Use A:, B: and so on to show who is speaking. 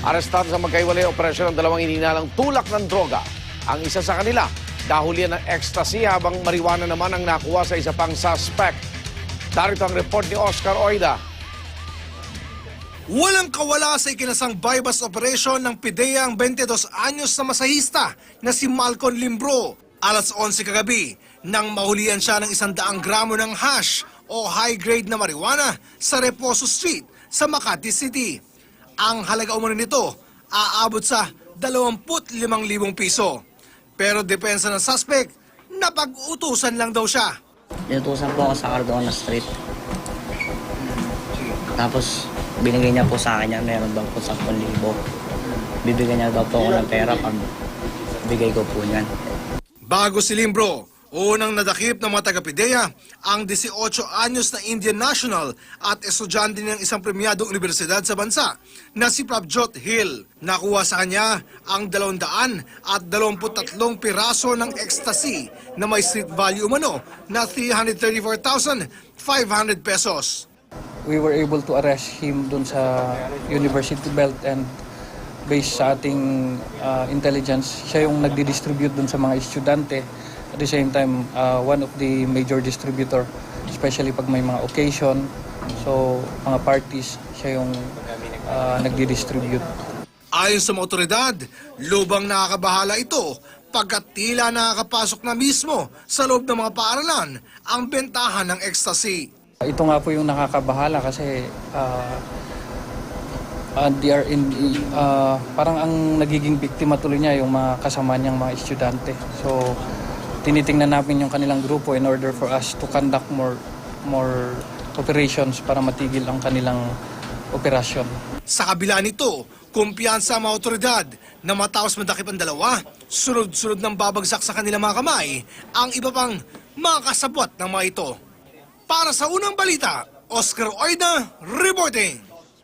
A: Arestado sa magkaiwalay operasyon ng dalawang ininalang tulak ng droga. Ang isa sa kanila, dahulian ng ecstasy habang marijuana naman ang nakuha sa isa pang suspect. Darito ang report ni Oscar Oida.
B: Walang kawala sa ikinasang bypass operation ng PIDEA ang 22 anyos na masahista na si Malcolm Limbro. Alas 11 kagabi, nang mahulihan siya ng 100 gramo ng hash o high-grade na marijuana sa Reposo Street sa Makati City. Ang halaga umano nito aabot sa 25,000 piso. Pero depensa ng suspect, napag-utusan lang daw siya.
C: Inutusan po ako sa Cardona Street. Tapos binigay niya po sa akin yan, meron daw po 10,000. Bibigyan niya daw po ako ng pera pag bigay ko po niyan.
B: Bago si Limbro, unang nadakip ng mga taga-PIDEA ang 18 anyos na Indian national at estudyante ng isang premyadong universidad sa bansa na si Prabjot Hill. Nakuha sa kanya ang 223 piraso ng ecstasy na may street value umano na 334,500 pesos.
D: We were able to arrest him dun sa University Belt and based sa ating intelligence, siya yung nagdi-distribute dun sa mga estudyante. At the same time, one of the major distributor, especially pag may mga occasion, so mga parties, siya yung nagdi-distribute.
B: Ayon sa mga otoridad, lubang nakakabahala ito pagkat tila nakakapasok na mismo sa loob ng mga paaralan ang bentahan ng ecstasy.
D: Ito nga po yung nakakabahala kasi they are parang ang nagiging biktima tuloy niya yung mga kasama niyang mga estudyante. So tinitingnan namin yung kanilang grupo in order for us to conduct more operations para matigil ang kanilang operasyon.
B: Sa kabila nito, kumpiyansa ang mga otoridad na matapos madakip ang dalawa, sunod-sunod ng babagsak sa kanilang mga kamay ang iba pang mga kasabwat ng mga ito. Para sa unang balita, Oscar Oida reporting.